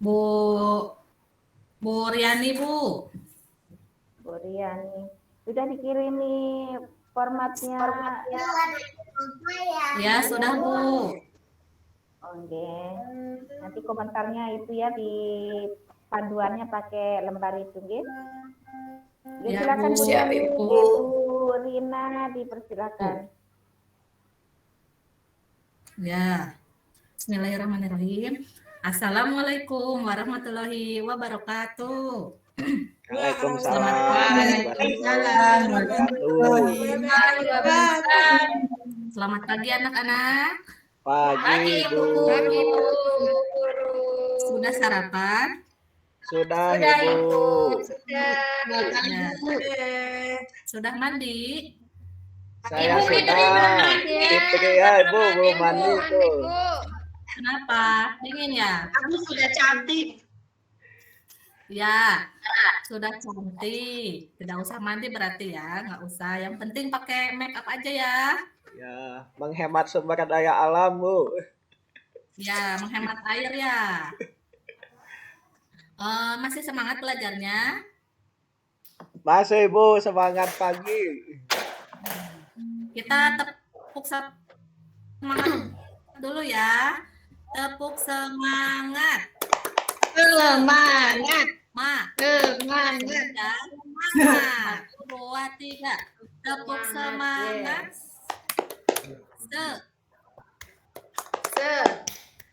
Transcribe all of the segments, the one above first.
Bu Bu Riani, Bu. Bu Riani. Sudah dikirimi formatnya. Ya, sudah, Bu. Oke. Nanti komentarnya itu ya di panduannya pakai lembar itu, nggih. Ya, silakan Bu Riani, Bu Rina dipersilakan. Ya. Bismillahirrahmanirrahim. Assalamualaikum warahmatullahi wabarakatuh. Waalaikumsalam. Selamat pagi anak-anak. Pagi, Bu. Sudah sarapan? Sudah, Ibu. Sudah mandi? Saya sudah. Fitri ya, Ibu, belum mandi tuh. Kenapa? Dingin ya? Aku sudah cantik. Ya, sudah cantik. Tidak usah mandi berarti ya, nggak usah. Yang penting pakai make up aja ya. Ya, menghemat sumber daya alam, Bu. Ya, menghemat air ya. Masih semangat belajarnya? Masih, Bu, semangat pagi. Kita tepuk semangat dulu ya. Tepuk semangat. Semangat. Semangat. Semangat. 1, 2, 3. Tepuk semangat.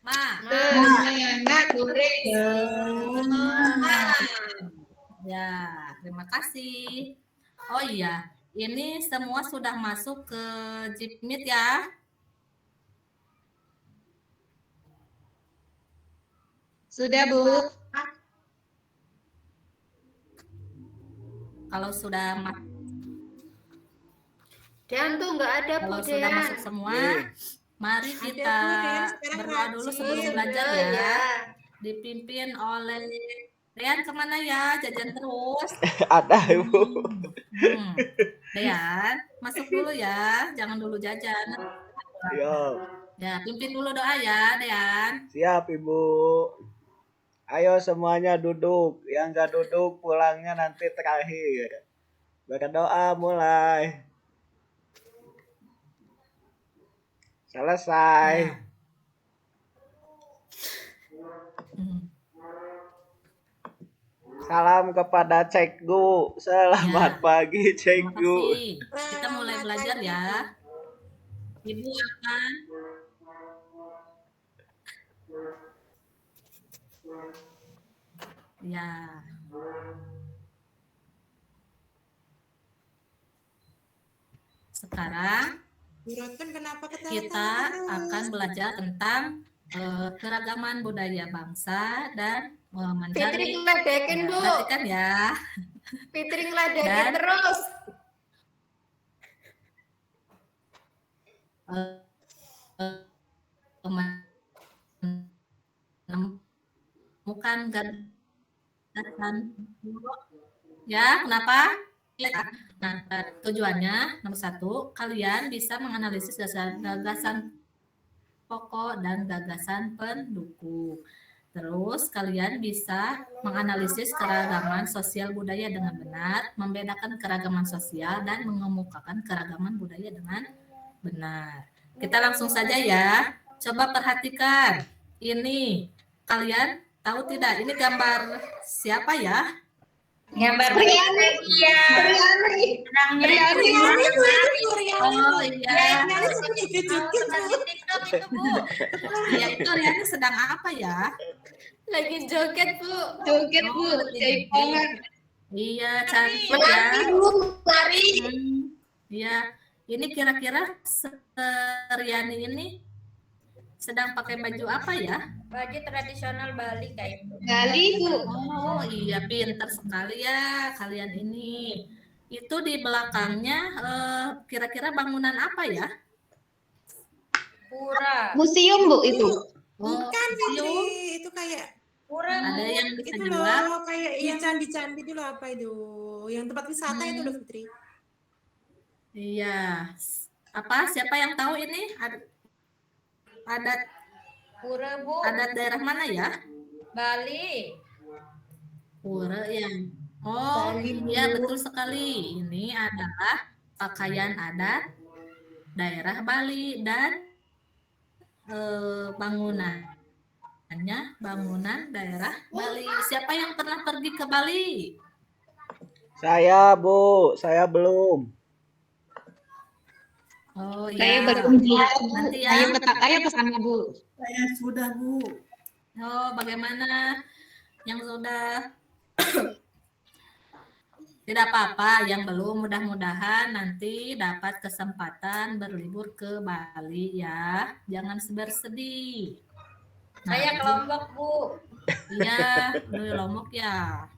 Semangat, Bure. Ya, terima kasih. Oh iya, ini semua sudah masuk ke Jipmeet ya. Sudah, Bu. Kalau sudah Dan tuh nggak ada, Bu. kalau sudah masuk semua, mari kita berdoa dulu sebelum belajar ya. Dipimpin oleh Dean, kemana ya? Jajan terus. Ada, Ibu. Dean, masuk dulu ya. Jangan dulu jajan. Ya, pimpin dulu doa ya, Dean. Siap, Ibu. Ayo semuanya duduk. Yang nggak duduk pulangnya nanti terakhir. Berdoa mulai. Selesai. Ya. Salam kepada Cekgu. Selamat pagi, Cekgu. Kita mulai belajar ya. Ibu akan ya. Sekarang kita akan belajar tentang keragaman budaya bangsa dan mencari. Fitri ngeledekin, Bu. Perhatikan ya. Fitri ngeledekin terus. Menemukan gagasan. Ya, kenapa? Nah, tujuannya nomor 1, kalian bisa menganalisis gagasan pokok dan gagasan pendukung. Terus kalian bisa menganalisis keragaman sosial budaya dengan benar, membedakan keragaman sosial dan mengemukakan keragaman budaya dengan benar. Kita langsung saja ya. Coba perhatikan. Ini kalian tahu tidak? Ini gambar siapa ya? Gambar Riani. Iya. Riani. Oh iya. Ya itu Riani sedang apa ya? Lagi joget, Bu. Joget, Bu. Jaipongan. Iya, cantik Menanti, ya. Bu. Lari. Iya. Ini kira-kira Riani ini sedang pakai baju apa ya? Baju tradisional Bali kayak Bali, Bu. Oh iya, pintar sekali ya kalian ini. Itu di belakangnya kira-kira bangunan apa ya? Pura. Museum, Bu, itu. Bukan, Fitri. Itu kayak Pura. Ada yang bisa itu jawab? loh, kayak yang candi-candi itu loh, apa itu? Yang tempat wisata itu loh, Fitri. Iya. Apa? Siapa yang tahu ini? Adat Pura, Bu. adat daerah mana ya? Bali. Pura ya. Oh, iya betul sekali. Ini adalah pakaian adat daerah Bali dan bangunannya bangunan daerah Bali. Siapa yang pernah pergi ke Bali? Saya, Bu. Saya belum. Oh Saya ya. belum juga, Bu. Nanti ya. Ayo ke sana, Bu. Saya sudah, Bu. Oh, bagaimana yang sudah? Tidak apa-apa, yang belum mudah-mudahan nanti dapat kesempatan berlibur ke Bali ya. Jangan bersedih. Nah, Saya ke Lombok, Bu. iya, di Lombok ya.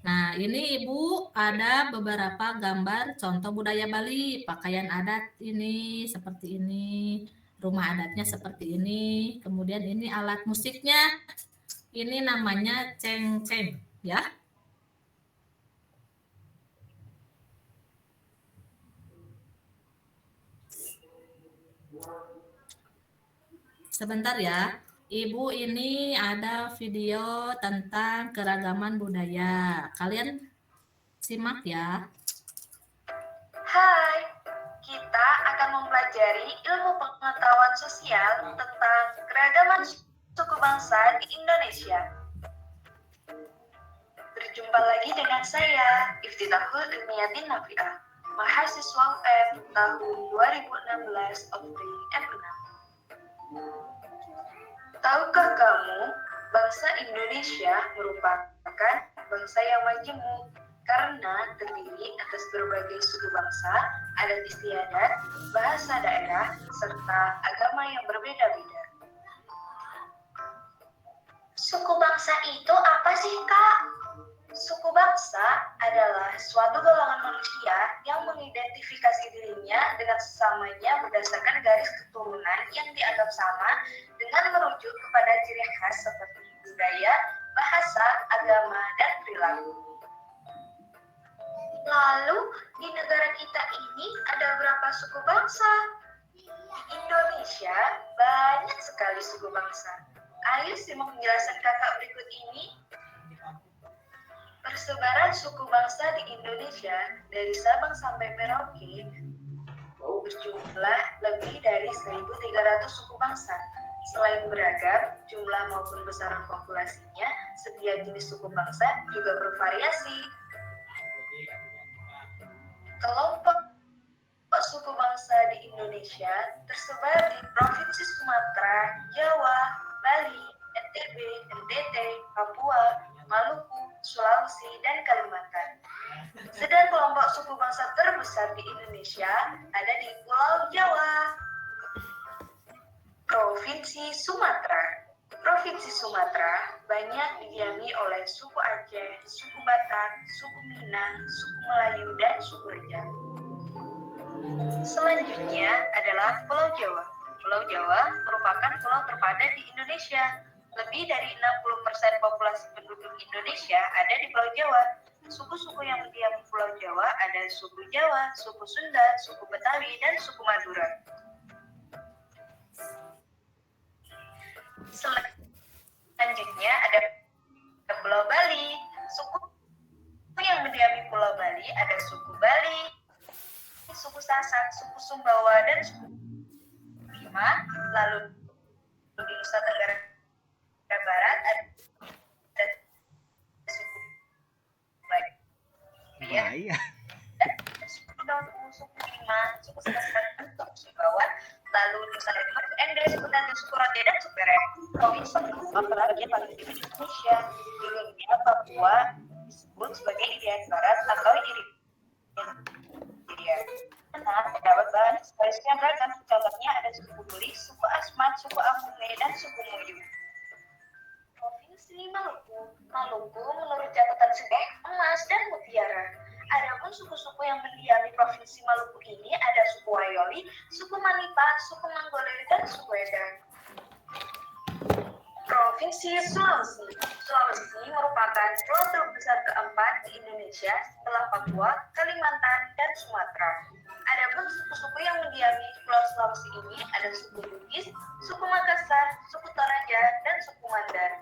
Nah, ini Ibu ada beberapa gambar contoh budaya Bali, pakaian adat ini seperti ini, rumah adatnya seperti ini, kemudian ini alat musiknya, ini namanya ceng-ceng, ya. Sebentar ya. Ibu ini ada video tentang keragaman budaya. Kalian simak ya. Hai, kita akan mempelajari ilmu pengetahuan sosial tentang keragaman suku bangsa di Indonesia. Berjumpa lagi dengan saya, Iftitahul Ilmiyatin Nafi'ah, mahasiswa UM tahun 2016 Opri M6. Tahukah kamu, bangsa Indonesia merupakan bangsa yang majemuk karena terdiri atas berbagai suku bangsa, adat istiadat, bahasa daerah, serta agama yang berbeda-beda. Suku bangsa itu apa sih, Kak? Suku bangsa adalah suatu golongan manusia yang mengidentifikasi dirinya dengan sesamanya berdasarkan garis keturunan yang dianggap sama dengan merujuk kepada ciri khas seperti budaya, bahasa, agama, dan perilaku. Lalu, di negara kita ini ada berapa suku bangsa? Di Indonesia banyak sekali suku bangsa. Ayo simak penjelasan kakak berikut ini. Persebaran suku bangsa di Indonesia dari Sabang sampai Merauke berjumlah lebih dari 1.300 suku bangsa. Selain beragam, jumlah maupun besaran populasinya, setiap jenis suku bangsa juga bervariasi. Kelompok suku bangsa di Indonesia tersebar di Provinsi Sumatera, Jawa, Bali, NTB, NTT, Papua, Maluku, Sulawesi, dan Kalimantan. Sedang kelompok suku bangsa terbesar di Indonesia ada di Pulau Jawa. Provinsi Sumatera. Provinsi Sumatera banyak didiami oleh suku Aceh, suku Batak, suku Minang, suku Melayu, dan suku Rejang. Selanjutnya adalah Pulau Jawa. Pulau Jawa merupakan pulau terpadat di Indonesia. Lebih dari 60% populasi penduduk Indonesia ada di Pulau Jawa. Suku-suku yang mendiami Pulau Jawa ada suku Jawa, suku Sunda, suku Betawi, dan suku Madura. Selanjutnya ada Pulau Bali. Suku yang mendiami Pulau Bali ada suku Bali, suku Sasak, suku Sumbawa, dan suku Bima. Lalu di Nusa Tenggara Barat ada suku Baya, suku Bima, suku Sasak, suku Sumbawa. Lalu di Nusa Tenggara Barat Ende, suku Tante, suku Rote, dan suku Rek. Provinsi bagian paling tinggi di Indonesia. Di dunia, Papua disebut sebagai Irian Barat atau Irian. Nah, terdapat banyak spesies yang beragam. Contohnya ada suku Buli, suku Asmat, suku Amune, dan suku Muyu. Provinsi Maluku. Maluku menurut catatan sejarah emas dan mutiara. Adapun suku-suku yang mendiami Provinsi Maluku ini ada suku Wayoli, suku Manipa, suku Manggoleri, dan suku Edan. Provinsi Sulawesi. Sulawesi merupakan pulau terbesar keempat di Indonesia setelah Papua, Kalimantan, dan Sumatera. Adapun suku-suku yang mendiami Pulau Sulawesi ini ada suku Bugis, suku Makassar, suku Toraja, dan suku Mandar.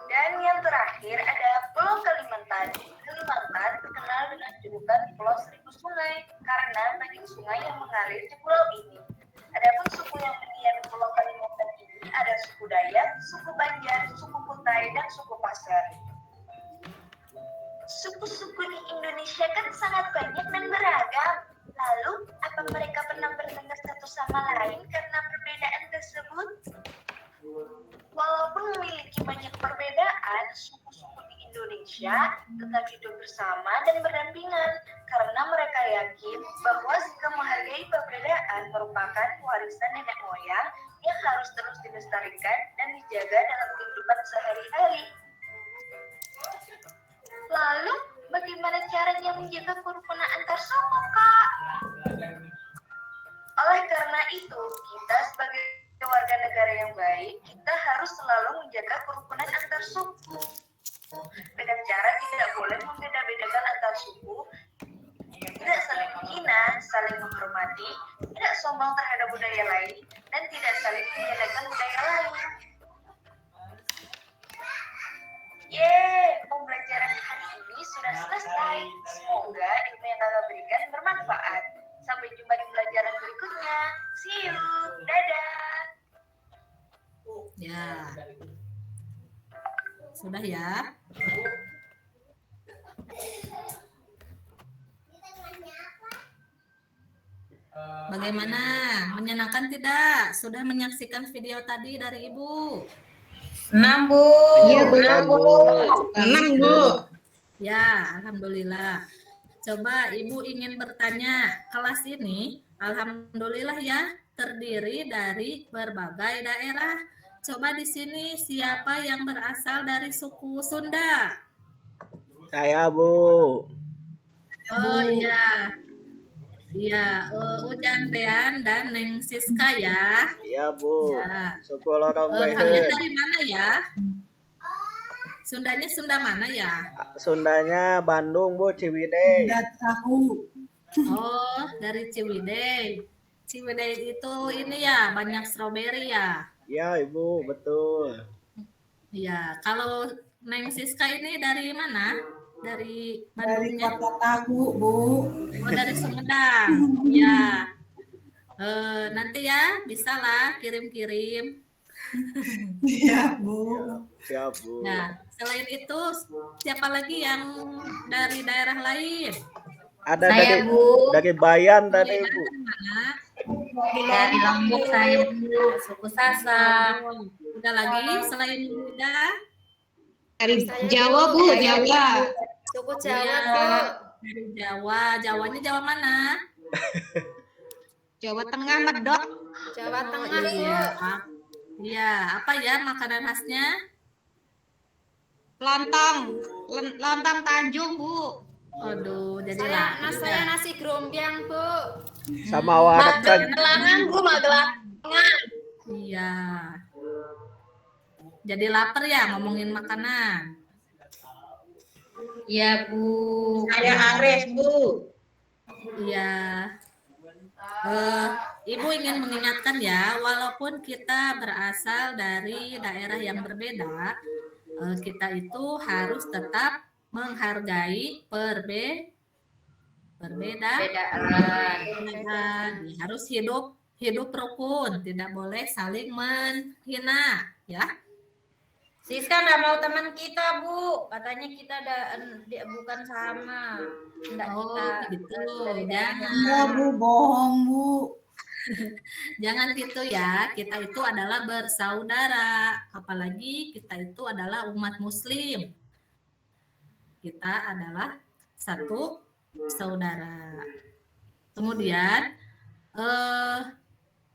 Dan yang terakhir ada Pulau Kalimantan. Kalimantan terkenal dengan julukan Pulau Seribu Sungai karena banyak sungai yang mengalir di pulau ini. Adapun suku yang mendiami Pulau Kalimantan ini ada suku Dayak, suku Banjar, suku Kutai, dan suku Pasar. Suku-suku di Indonesia kan sangat banyak dan beragam. Lalu, apa mereka pernah bertengkar satu sama lain karena perbedaan tersebut? Walaupun memiliki banyak perbedaan, suku-suku di Indonesia tetap hidup bersama dan berdampingan karena mereka yakin bahwa sikap menghargai perbedaan merupakan warisan nenek moyang yang harus terus dilestarikan dan dijaga dalam kehidupan sehari-hari. Lalu, bagaimana caranya menjaga kerukunan antar suku, Kak? Oleh karena itu, kita sebagai warga negara yang baik, kita harus selalu menjaga kerukunan antar suku. Dengan cara tidak boleh membeda-bedakan antar suku, tidak saling menghina, saling menghormati, tidak sombong terhadap budaya lain, dan tidak saling menyalahkan budaya lain. Yeay, pembelajaran hari ini sudah selesai. Semoga ilmu yang kakak berikan bermanfaat. Sampai jumpa di pelajaran berikutnya. See you. Dadah. Ya. Sudah ya? Bagaimana? Menyenangkan tidak? Sudah menyaksikan video tadi dari Ibu? 6, Bu. Iya, Bu. 6, Bu. Ya, alhamdulillah. Coba Ibu ingin bertanya, kelas ini alhamdulillah ya terdiri dari berbagai daerah. Coba di sini siapa yang berasal dari suku Sunda? Saya, Bu. Oh iya. Iya, Ujang Dean dan Neng Siska ya. Iya, Bu. Ya. Suku Lorong Kalian Behen. dari mana ya? Sundanya Sunda mana ya? Sundanya Bandung, Bu, Ciwidey. Oh, dari Ciwidey. Ciwidey itu ini ya, banyak stroberi ya. Iya, Ibu, betul. Iya, kalau Neng Siska ini dari mana? Dari Bandungnya? Tahu, Bu. Oh, dari Sumedang. Ya. Nanti ya, bisa lah kirim-kirim. Iya, Bu. Siap, Bu. Nah, selain itu, siapa lagi yang dari daerah lain? Ada Saya, dari Bu. dari Bayan tadi, Bu. Mana? Dari Lombok saya, Bu. Suku Sasak. Udah lagi selain Buddha? Dari Jawa, Bu. Jawa. Suku Iya, Jawa, Bu. dari Jawa. Jawanya Jawa mana? Jawa Tengah, Medok. Jawa Tengah, Bu. Iya. Iya, apa ya makanan khasnya? Lontong. Lontong Tanjung, Bu. Aduh, jadi Saya nasi grombyang, Bu. Sama warteg. Magelangan, Bu, Magelangan. Iya. Jadi lapar ya ngomongin makanan. Iya, Bu. Saya Ares, Bu. Iya. Ibu ingin mengingatkan ya, walaupun kita berasal dari daerah yang berbeda, kita itu harus tetap menghargai perbedaan. Harus hidup rukun, tidak boleh saling menghina, ya. Siska nggak mau teman kita, Bu. Katanya kita bukan sama. Nggak Oh, kita. gitu. Enggak, Jangan. Bu. Bohong, Bu. Jangan gitu ya, kita itu adalah bersaudara, apalagi kita itu adalah umat muslim. Kita adalah satu saudara. Kemudian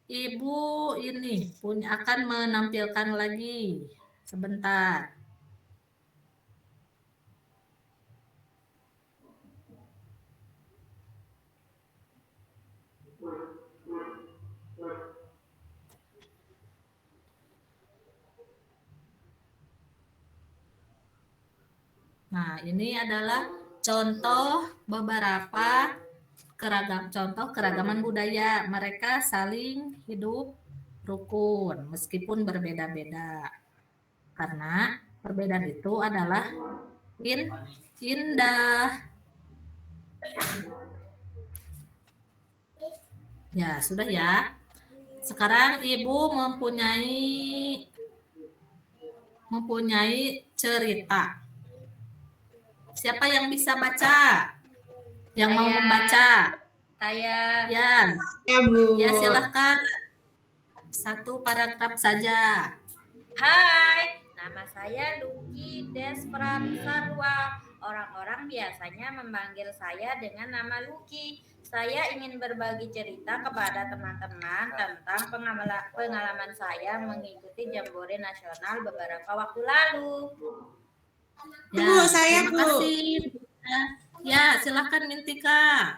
Ibu ini akan menampilkan lagi sebentar. Nah, ini adalah contoh beberapa contoh keragaman budaya. Mereka saling hidup rukun meskipun berbeda-beda. Karena perbedaan itu adalah indah. Ya, sudah ya. Sekarang Ibu mempunyai cerita. Siapa yang bisa baca? Yang mau membaca? Saya. Ya. Ya, Bu. Ya, silahkan. 1 paragraf saja. Hai, nama saya Lucky Despransarwa. Orang-orang biasanya memanggil saya dengan nama Lucky. Saya ingin berbagi cerita kepada teman-teman tentang pengalaman saya mengikuti Jambore Nasional beberapa waktu lalu. Ya, Bu, saya, terima Bu. kasih. Ya, silahkan Mintika.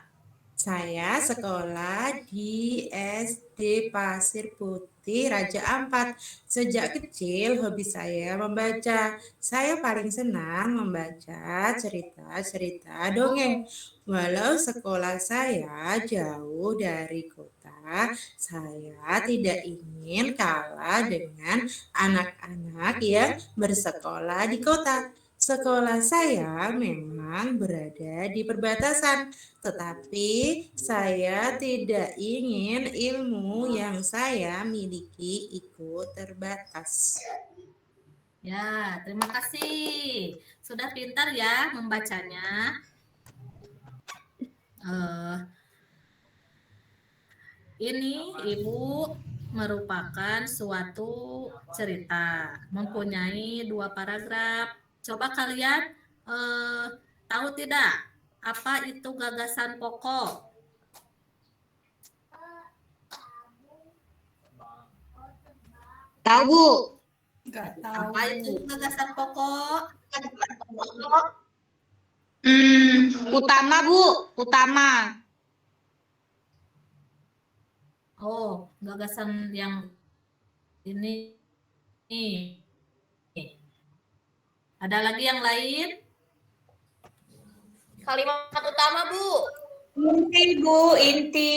Saya sekolah di SD Pasir Putih Raja Ampat. Sejak kecil hobi saya membaca. Saya paling senang membaca cerita-cerita dongeng. Walau sekolah saya jauh dari kota, saya tidak ingin kalah dengan anak-anak yang bersekolah di kota. Sekolah saya memang berada di perbatasan, tetapi saya tidak ingin ilmu yang saya miliki ikut terbatas. Ya, terima kasih. Sudah pintar ya membacanya. Ini Ibu merupakan suatu cerita, mempunyai 2 paragraf. Coba kalian tahu tidak apa itu gagasan pokok? Tahu, Bu. Nggak tahu. Apa itu gagasan pokok? Utama, Bu. Utama. Oh, gagasan yang ini. Ada lagi yang lain? Kalimat utama, Bu. Inti, Bu. Inti.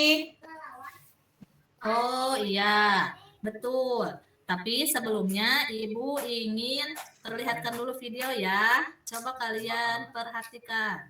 Oh iya, betul. Tapi sebelumnya Ibu ingin perlihatkan dulu video ya. Coba kalian perhatikan.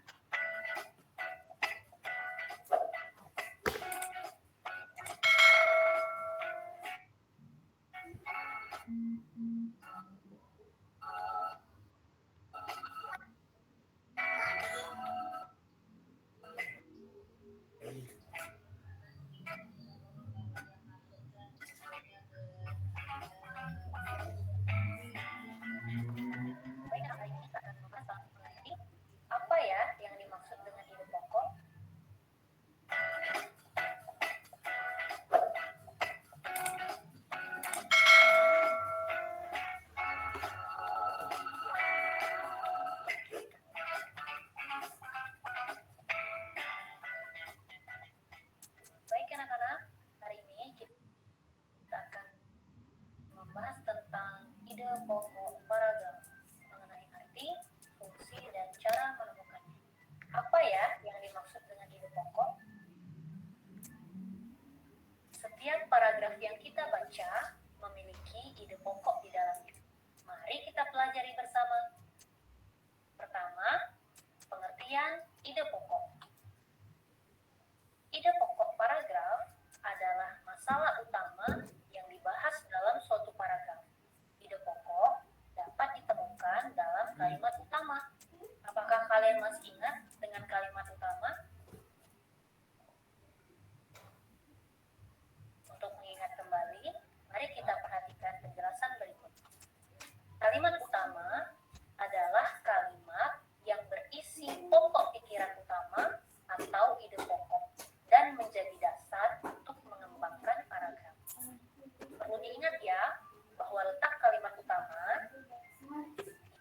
Apa ya yang dimaksud dengan ide pokok? Baik anak-anak, hari ini kita akan membahas tentang ide pokok paragraf mengenai arti, fungsi, dan cara menemukannya. Apa ya yang dimaksud dengan ide pokok? Setiap paragraf yang kita baca memiliki ide pokok di dalamnya. Mari kita pelajari bersama. Pertama, pengertian ide pokok. Ide pokok paragraf adalah masalah utama yang dibahas dalam suatu paragraf. Ide pokok dapat ditemukan dalam kalimat utama. Apakah kalian masih ingat dengan kalimat utama? Untuk mengingat kembali, mari kita perhatikan penjelasan berikut. Kalimat utama adalah kalimat yang berisi pokok pikiran utama atau ide pokok dan menjadi dasar untuk mengembangkan paragraf. Perlu diingat ya, bahwa letak kalimat utama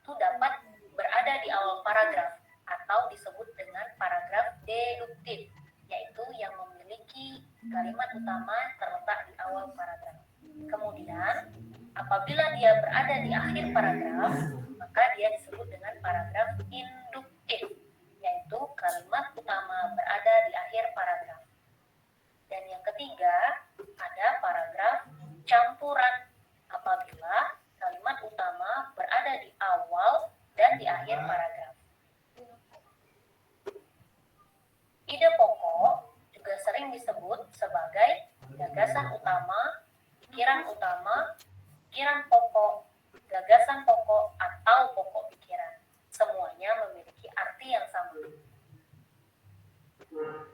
itu dapat berada di awal paragraf atau disebut dengan paragraf deduktif, yaitu yang memiliki kalimat utama terletak di awal paragraf. Kemudian, apabila dia berada di akhir paragraf, maka dia disebut dengan paragraf induktif, yaitu kalimat utama berada di akhir paragraf. Dan yang ketiga, ada paragraf campuran apabila kalimat utama berada di awal dan di akhir paragraf. Ide pokok juga sering disebut sebagai gagasan utama, pikiran pokok, gagasan pokok, atau pokok pikiran. Semuanya memiliki arti yang sama.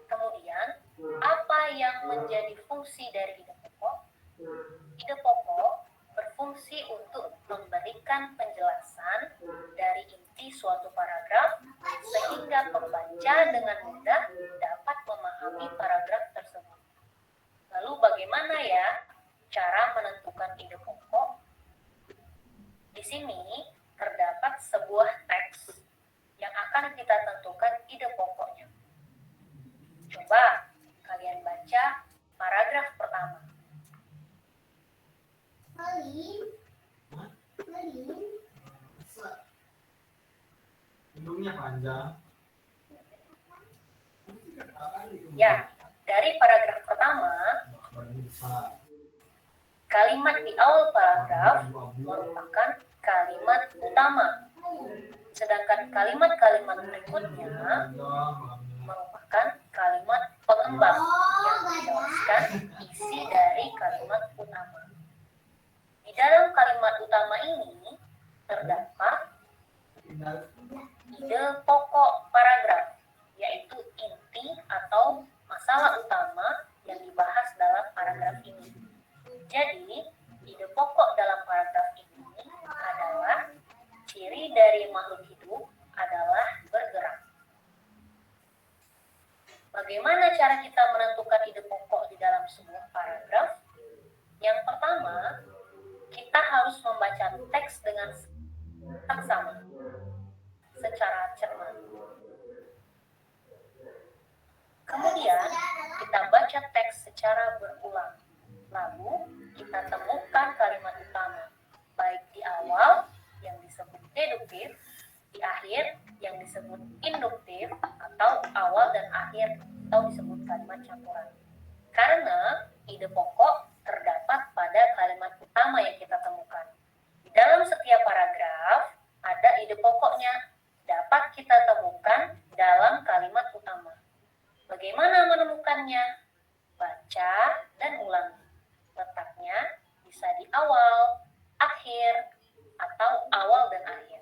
Kemudian, apa yang menjadi fungsi dari ide pokok? Ide pokok berfungsi untuk memberikan penjelasan dari inti suatu paragraf sehingga pembaca dengan mudah dapat memahami paragraf tersebut. Lalu bagaimana ya cara menentukan ide pokok? Di sini terdapat sebuah teks yang akan kita tentukan ide pokoknya. Coba kalian baca paragraf pertama. Hidungnya panjang. Ya, dari paragraf pertama, kalimat di awal paragraf merupakan kalimat utama. Sedangkan kalimat-kalimat berikutnya merupakan kalimat pengembang yang menjelaskan isi dari kalimat utama. Di dalam kalimat utama ini terdapat ide pokok paragraf, yaitu inti atau masalah utama yang dibahas dalam paragraf ini. Jadi, ide pokok dalam paragraf ini adalah ciri dari makhluk hidup adalah bergerak. Bagaimana cara kita menentukan ide pokok di dalam sebuah paragraf? Yang pertama, kita harus membaca teks dengan seksama, secara cermat. Kemudian, kita baca teks secara berulang. Lalu, kita temukan kalimat utama, baik di awal yang disebut deduktif, di akhir yang disebut induktif, atau awal dan akhir atau disebut kalimat campuran. Karena ide pokok terdapat pada kalimat utama yang kita temukan. Di dalam setiap paragraf ada ide pokoknya dapat kita temukan dalam kalimat utama. Bagaimana menemukannya? Baca dan ulangi. Letaknya bisa di awal, akhir, atau awal dan akhir.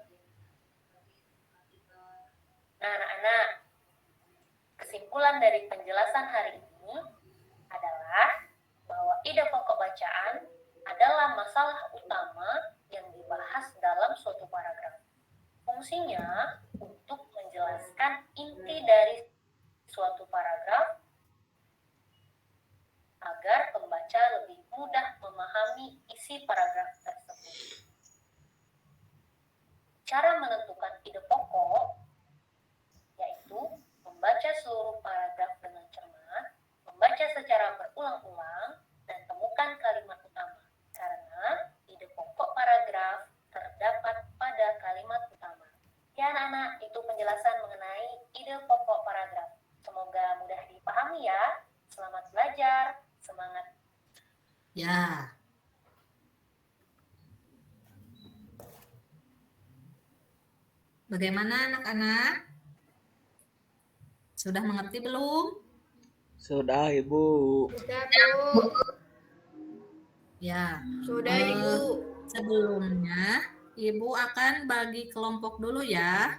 Nah, anak-anak, kesimpulan dari penjelasan hari ini adalah bahwa ide pokok bacaan adalah masalah utama yang dibahas dalam suatu paragraf. Fungsinya untuk menjelaskan inti dari suatu paragraf agar pembaca lebih mudah memahami isi paragraf tersebut. Cara menentukan ide pokok yaitu membaca seluruh paragraf dengan cermat, membaca secara berulang-ulang, dan temukan kalimat utama. Karena ide pokok paragraf terdapat pada kalimat utama. Ya anak-anak, itu penjelasan mengenai ide pokok paragraf. Semoga mudah dipahami ya. Selamat belajar, semangat. Ya. Bagaimana anak-anak? Sudah mengerti belum? Sudah, Ibu. Sudah, Bu. Ya. Sudah, Ibu. Sebelumnya, Ibu akan bagi kelompok dulu ya.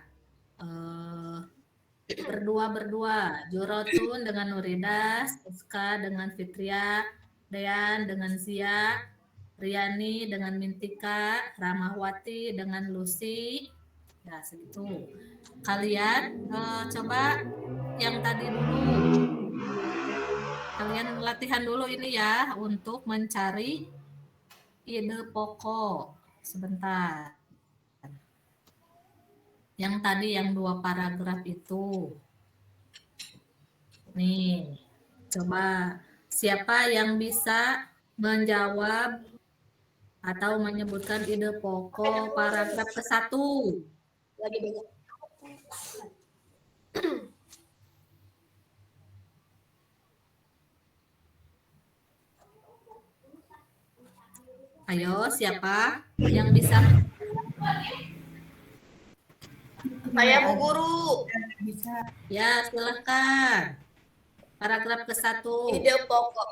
Berdua-berdua. Jurotun dengan Nurida, Siska dengan Fitria, Dean dengan Zia, Riani dengan Mintika, Ramahwati dengan Lucy. Ya, segitu. Kalian coba yang tadi dulu. Kalian latihan dulu ini ya untuk mencari ide pokok. Sebentar. Yang tadi yang 2 paragraf itu. Nih, coba siapa yang bisa menjawab atau menyebutkan ide pokok paragraf ke-1? Lagi banyak. Ayo, siapa yang bisa? Saya Bu Guru. Ya, silakan. Paragraf ke-1. Ide pokok.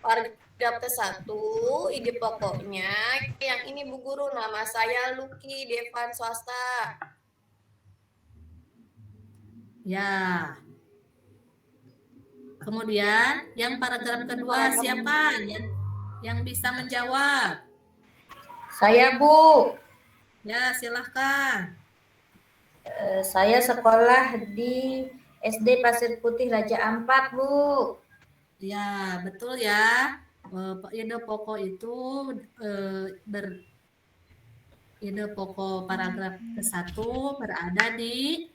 Paragraf ke-1, ide pokoknya yang ini Bu Guru, nama saya Lucky Devan Swasta. Ya. Kemudian yang paragraf kedua siapa yang bisa menjawab? Saya Bu, Ya, silahkan. saya sekolah di SD Pasir Putih Raja Ampat Bu. Ya, betul ya. Ide pokok itu ide pokok paragraf ke-1 berada di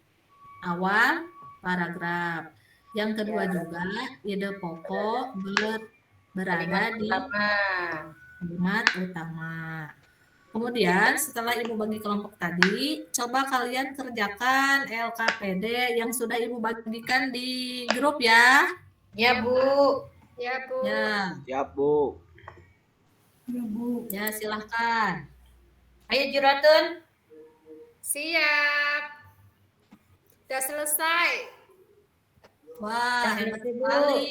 awal paragraf. Yang kedua juga ide pokok berada di kalimat utama. Kemudian setelah Ibu bagi kelompok tadi, coba kalian kerjakan LKPD yang sudah Ibu bagikan di grup ya. Ya Bu. Ya Bu. Ya, Siap, Bu. ya silahkan. Ayo Juratun. Siap. Sudah selesai. Wah, Sudah hebat selesai, Bu. sekali.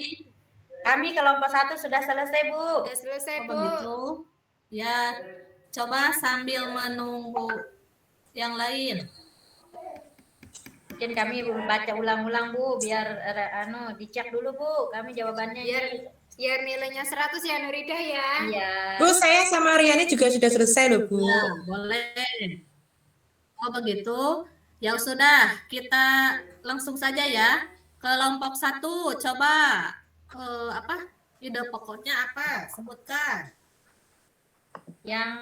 Kami kelompok 1 sudah selesai Bu. Sudah selesai Oh, Bu. begitu. Ya, coba sambil menunggu yang lain. Mungkin kami baca ulang-ulang Bu, biar dicek dulu Bu, kami jawabannya. Biar nilainya 100 ya Nurida ya. Iya. Bu, saya sama Riani juga sudah selesai loh, Bu. Ya, boleh. Oh, begitu. Ya sudah, kita langsung saja ya. Kelompok 1, coba ide pokoknya apa? Sebutkan. Yang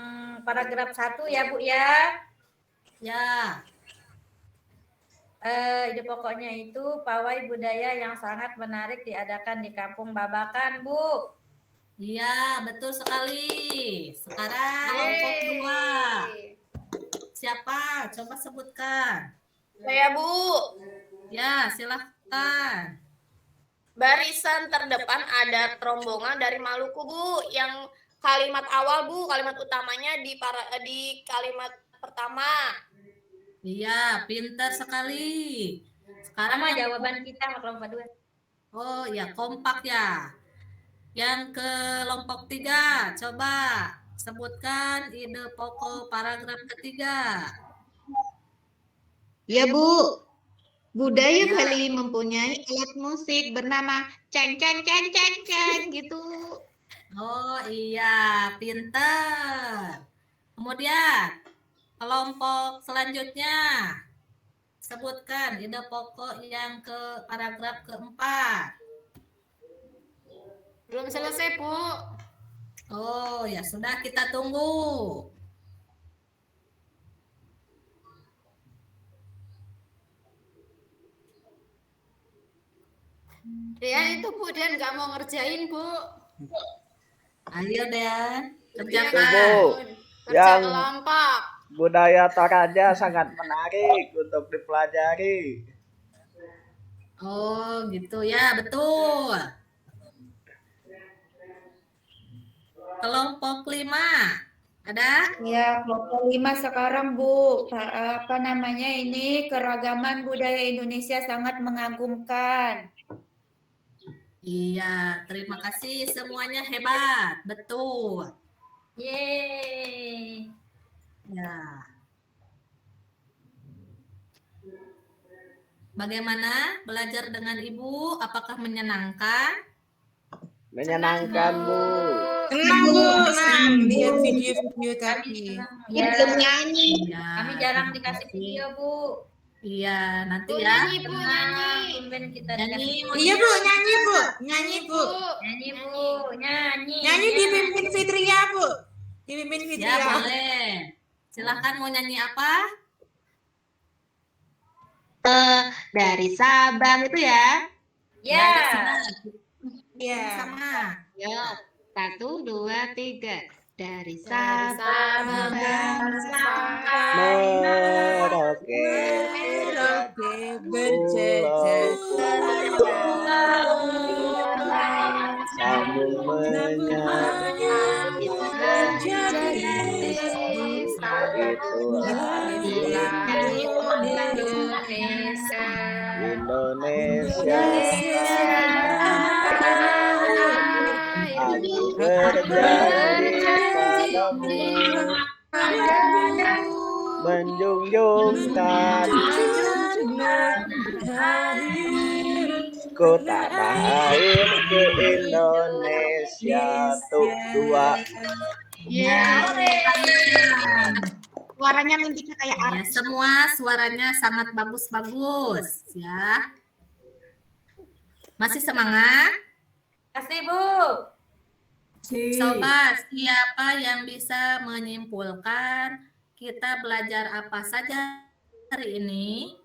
paragraf 1 ya Bu ya. Ya. Ide pokoknya itu pawai budaya yang sangat menarik diadakan di Kampung Babakan, Bu. Iya, betul sekali. Sekarang kelompok 2. Siapa? Coba sebutkan. Saya Bu. Ya, silahkan. Barisan terdepan ada rombongan dari Maluku Bu. Yang kalimat awal Bu, kalimat utamanya di kalimat pertama. Iya, pintar sekali. Sekarang Sama jawaban kita kelompok 2. Oh ya, kompak ya. Yang kelompok 3, coba sebutkan ide pokok paragraf ketiga. Ya Bu, budaya Bali mempunyai alat musik bernama ceng ceng ceng ceng ceng gitu. Oh iya, pintar. Kemudian kelompok selanjutnya, sebutkan ide pokok yang ke paragraf keempat. Belum selesai Bu. Oh ya sudah, kita tunggu. Dian itu Bu, Dian nggak mau ngerjain Bu. Ayo Dan, Itu, kerjakan. Bu. Kerja Yang kelompok. budaya Toraja sangat menarik untuk dipelajari. Oh gitu ya, betul. Kelompok 5, ada? Ya, kelompok 5 sekarang Bu. Apa namanya ini, keragaman budaya Indonesia sangat mengagumkan. Iya, terima kasih semuanya hebat, betul. Yeay. Ya. Bagaimana belajar dengan Ibu? Apakah menyenangkan? Menyenangkan, Bu. Tenang, Bu, tenang. Lihat video-video tadi. Ya, Belum nyanyi. Iya, kami jarang terima dikasih kasih. video Bu. Iya, nanti Bu, ya. nyanyi Bu, nyanyi. Tumben kita Nyanyi, dikasih mau Iya, Bu, nyanyi, Bu. Nyanyi, Bu. nyanyi Bu, nyanyi. Nyanyi dipimpin Fitria, Bu. Dipimpin Ya, Fitria. boleh. Silahkan mau nyanyi apa? Dari Sabang itu ya. Ya. Iya. Sama. Ya, 1, 2, 3. Dari Sabang Sabang. Merauke Merauke berjejak sambung menyanyi Itulah Indonesia. Indonesia. Aku berjanji padamu menjunjung kota air ke Indonesia. Tuh dua. Suaranya mimpinya kayak Ya, semua suaranya sangat bagus-bagus ya. Masih semangat? Kasih Bu. Sobat, siapa yang bisa menyimpulkan kita belajar apa saja hari ini?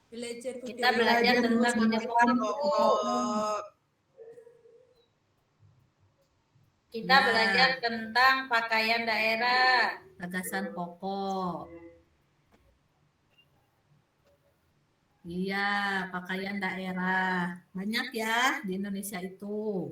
Kita belajar tentang ide pokok. Kita belajar tentang pakaian daerah. Gagasan pokok. Iya, pakaian daerah. Banyak ya di Indonesia itu.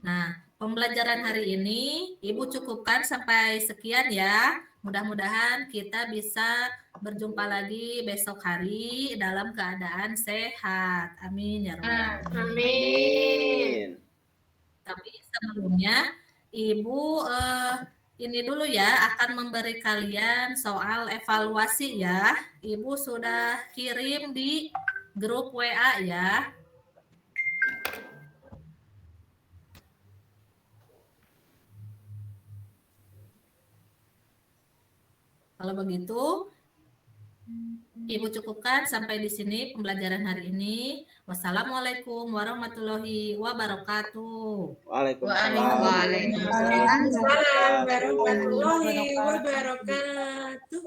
Nah, pembelajaran hari ini Ibu cukupkan sampai sekian ya. Mudah-mudahan kita bisa berjumpa lagi besok hari dalam keadaan sehat. Amin ya Rabbal Amin. Tapi sebelumnya Ibu ini dulu ya akan memberi kalian soal evaluasi ya. Ibu sudah kirim di grup WA ya. Kalau begitu, Ibu cukupkan sampai di sini pembelajaran hari ini. Wassalamualaikum warahmatullahi wabarakatuh. Waalaikumsalam. Waalaikumsalam warahmatullahi wabarakatuh.